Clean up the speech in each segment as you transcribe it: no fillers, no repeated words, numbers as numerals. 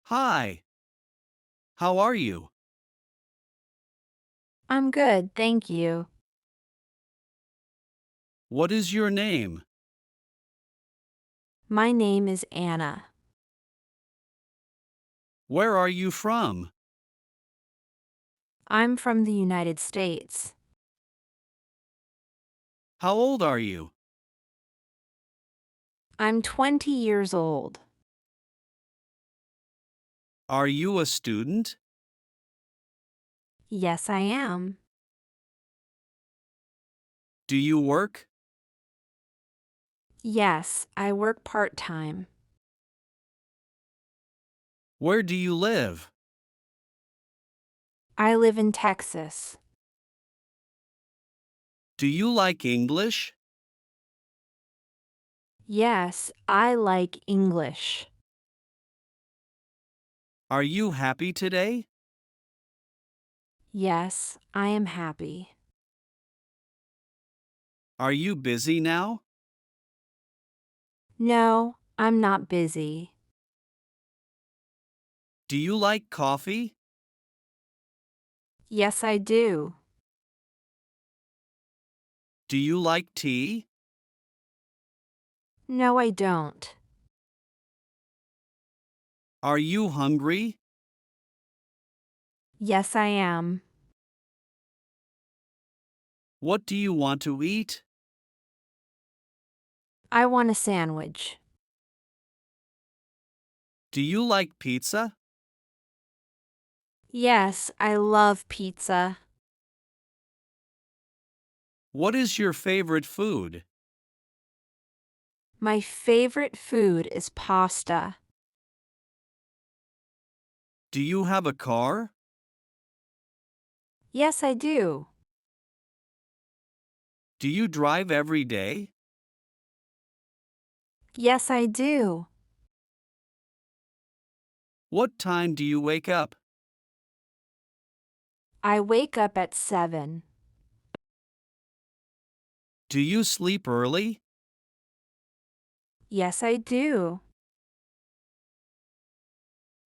Hi, how are you? I'm good, thank you. What is your name? My name is Anna. Where are you from? I'm from the United States. How old are you? I'm 20 years old. Are you a student? Yes, I am. Do you work? Yes, I work part-time. Where do you live? I live in Texas. Do you like English? Yes, I like English. Are you happy today? Yes, I am happy. Are you busy now? No, I'm not busy. Do you like coffee? Yes, I do. Do you like tea? No, I don't. Are you hungry? Yes, I am. What do you want to eat? I want a sandwich. Do you like pizza? Yes, I love pizza. What is your favorite food? My favorite food is pasta. Do you have a car? Yes, I do. Do you drive every day? Yes, I do. What time do you wake up? I wake up at 7. Do you sleep early? Yes, I do.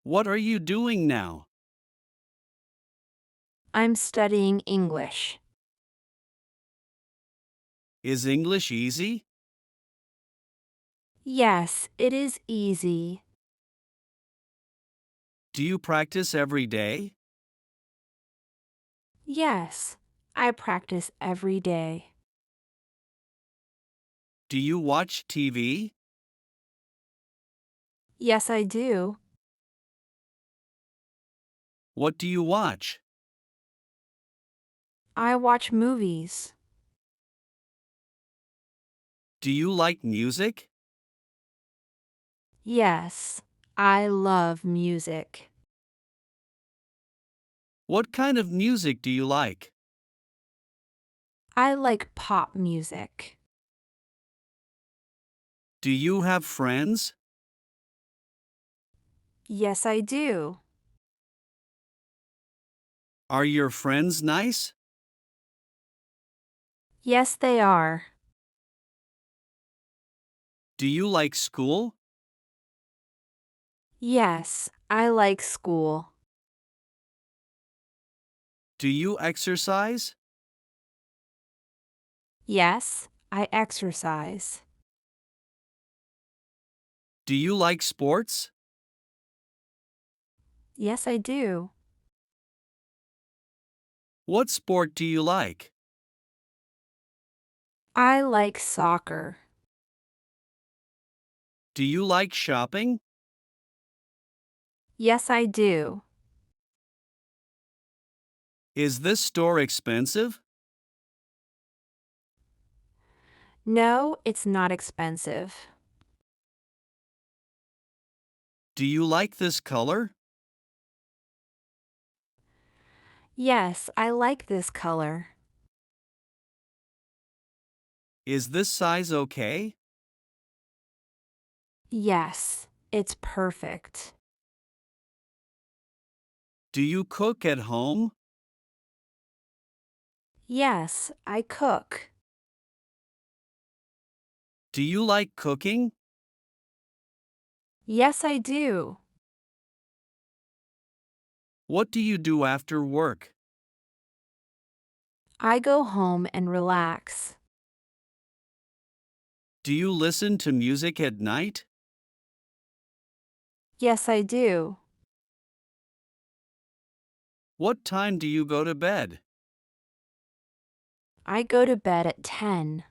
What are you doing now? I'm studying English. Is English easy? Yes, it is easy. Do you practice every day? Yes, I practice every day. Do you watch TV? Yes, I do. What do you watch? I watch movies. Do you like music? Yes, I love music. What kind of music do you like? I like pop music. Do you have friends? Yes, I do. Are your friends nice? Yes, they are. Do you like school? Yes, I like school. Do you exercise? Yes, I exercise. Do you like sports? Yes, I do. What sport do you like? I like soccer. Do you like shopping? Yes, I do. Is this store expensive? No, it's not expensive. Do you like this color? Yes, I like this color. Is this size okay? Yes, it's perfect. Do you cook at home? Yes, I cook. Do you like cooking? Yes, I do. What do you do after work? I go home and relax. Do you listen to music at night? Yes, I do. What time do you go to bed? I go to bed at 10.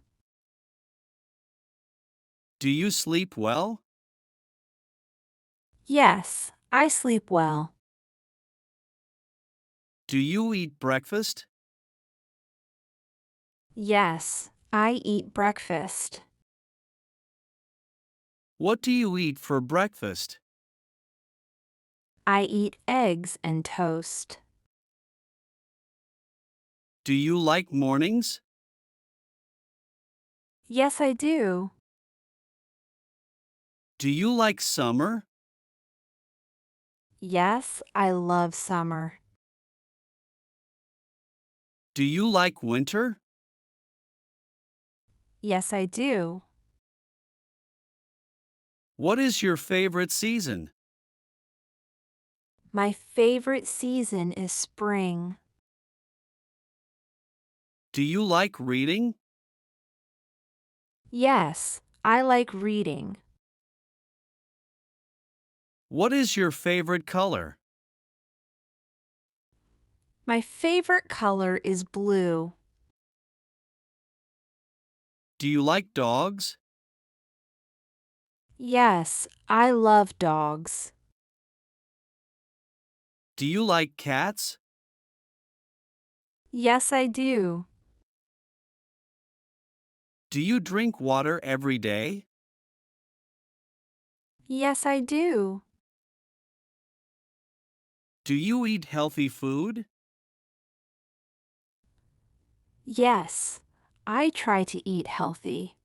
Do you sleep well? Yes, I sleep well. Do you eat breakfast? Yes, I eat breakfast. What do you eat for breakfast? I eat eggs and toast. Do you like mornings? Yes, I do. Do you like summer? Yes, I love summer. Do you like winter? Yes, I do. What is your favorite season? My favorite season is spring. Do you like reading? Yes, I like reading. What is your favorite color? My favorite color is blue. Do you like dogs? Yes, I love dogs. Do you like cats? Yes, I do. Do you drink water every day? Yes, I do. Do you eat healthy food? Yes, I try to eat healthy.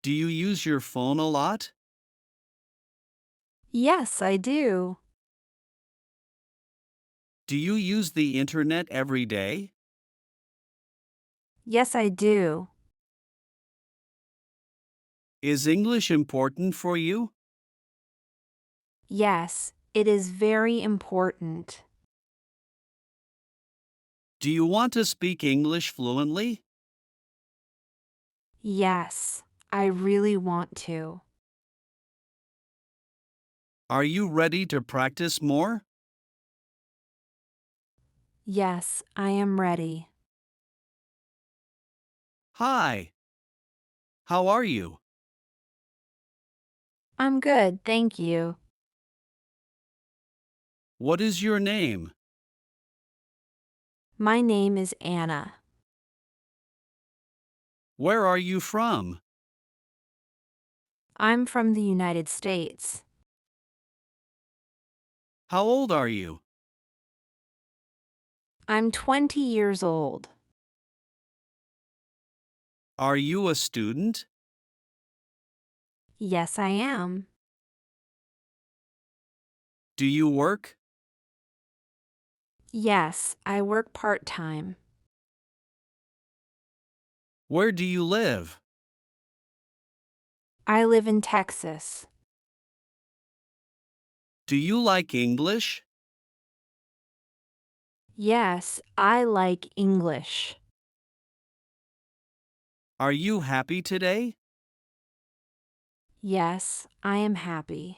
Do you use your phone a lot? Yes, I do. Do you use the internet every day? Yes, I do. Is English important for you? Yes, it is very important. Do you want to speak English fluently? Yes, I really want to. Are you ready to practice more? Yes, I am ready. Hi, how are you? I'm good, thank you. What is your name? My name is Anna. Where are you from? I'm from the United States. How old are you? I'm 20 years old. Are you a student? Yes, I am. Do you work? Yes, I work part-time. Where do you live? I live in Texas. Do you like English? Yes, I like English. Are you happy today? Yes, I am happy.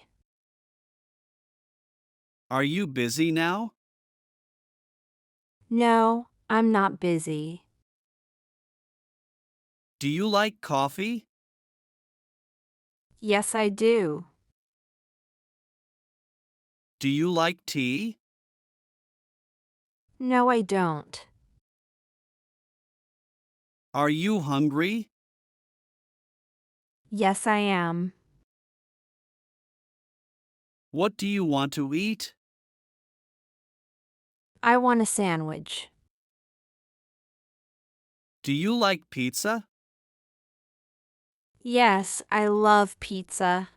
Are you busy now? No, I'm not busy. Do you like coffee? Yes, I do. Do you like tea? No, I don't. Are you hungry? Yes, I am. What do you want to eat? I want a sandwich. Do you like pizza? Yes, I love pizza.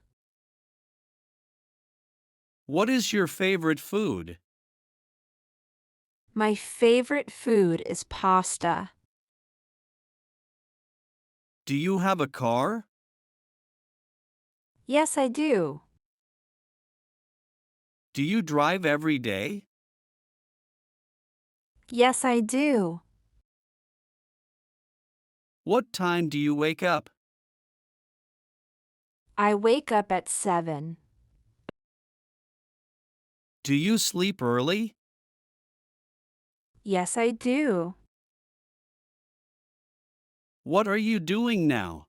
What is your favorite food? My favorite food is pasta. Do you have a car? Yes, I do. Do you drive every day? Yes, I do. What time do you wake up? I wake up at 7. Do you sleep early? Yes, I do. What are you doing now?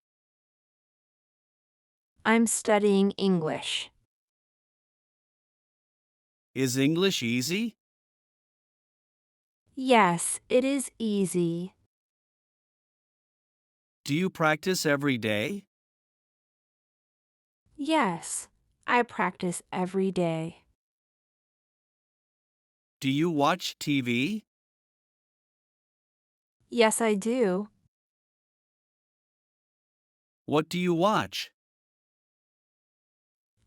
I'm studying English. Is English easy? Yes, it is easy. Do you practice every day? Yes, I practice every day. Do you watch TV? Yes, I do. What do you watch?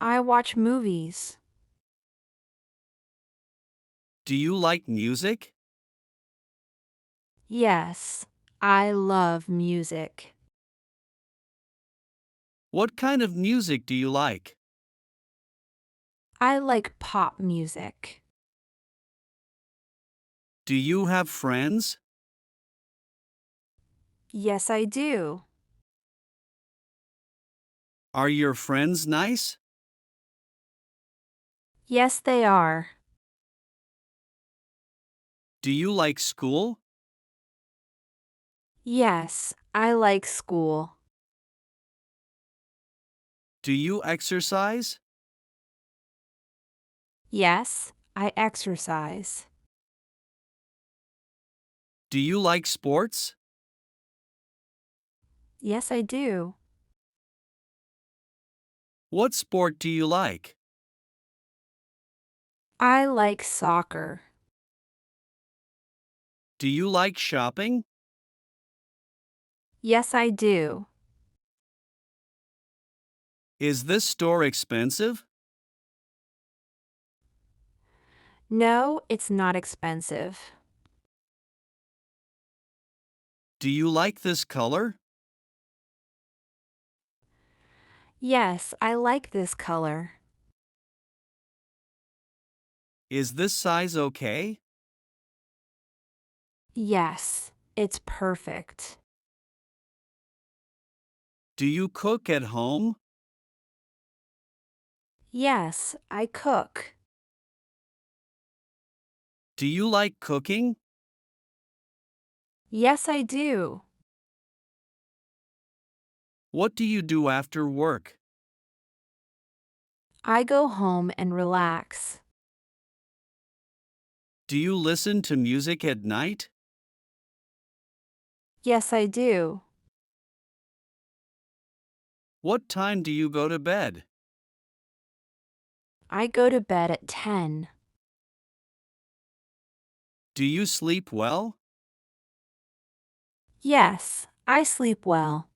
I watch movies. Do you like music? Yes, I love music. What kind of music do you like? I like pop music. Do you have friends? Yes, I do. Are your friends nice? Yes, they are. Do you like school? Yes, I like school. Do you exercise? Yes, I exercise. Do you like sports? Yes, I do. What sport do you like? I like soccer. Do you like shopping? Yes, I do. Is this store expensive? No, it's not expensive. Do you like this color? Yes, I like this color. Is this size okay? Yes, it's perfect. Do you cook at home? Yes, I cook. Do you like cooking? Yes, I do. What do you do after work? I go home and relax. Do you listen to music at night? Yes, I do. What time do you go to bed? I go to bed at 10. Do you sleep well? Yes, I sleep well.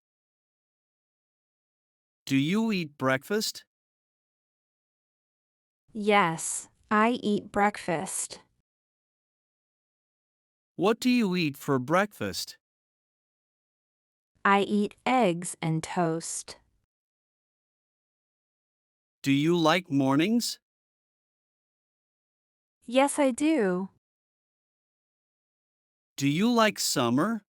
Do you eat breakfast? Yes, I eat breakfast. What do you eat for breakfast? I eat eggs and toast. Do you like mornings? Yes, I do. Do you like summer?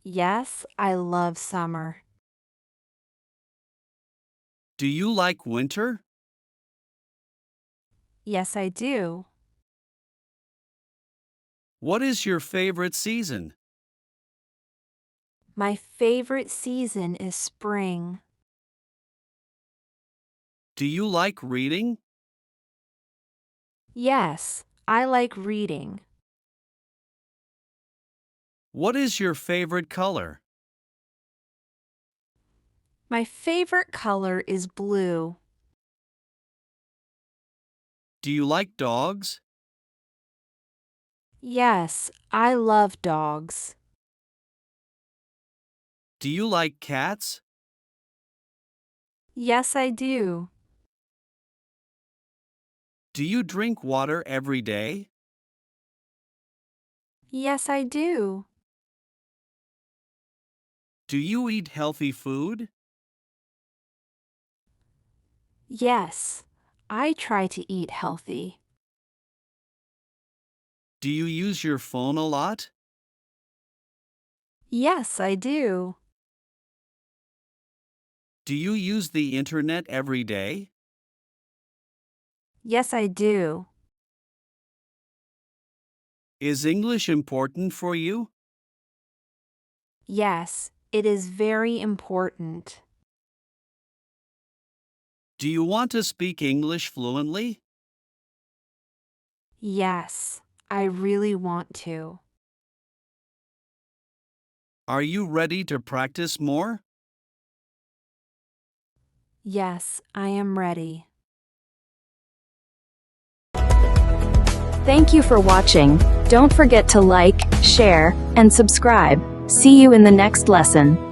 Yes, I love summer. Do you like winter? Yes, I do. What is your favorite season? My favorite season is spring. Do you like reading? Yes, I like reading. What is your favorite color? My favorite color is blue. Do you like dogs? Yes, I love dogs. Do you like cats? Yes, I do. Do you drink water every day? Yes, I do. Do you eat healthy food? Yes, I try to eat healthy. Do you use your phone a lot? Yes, I do. Do you use the internet every day? Yes, I do. Is English important for you? Yes, it is very important. Do you want to speak English fluently? Yes, I really want to. Are you ready to practice more? Yes, I am ready. Thank you for watching. Don't forget to like, share, and subscribe. See you in the next lesson.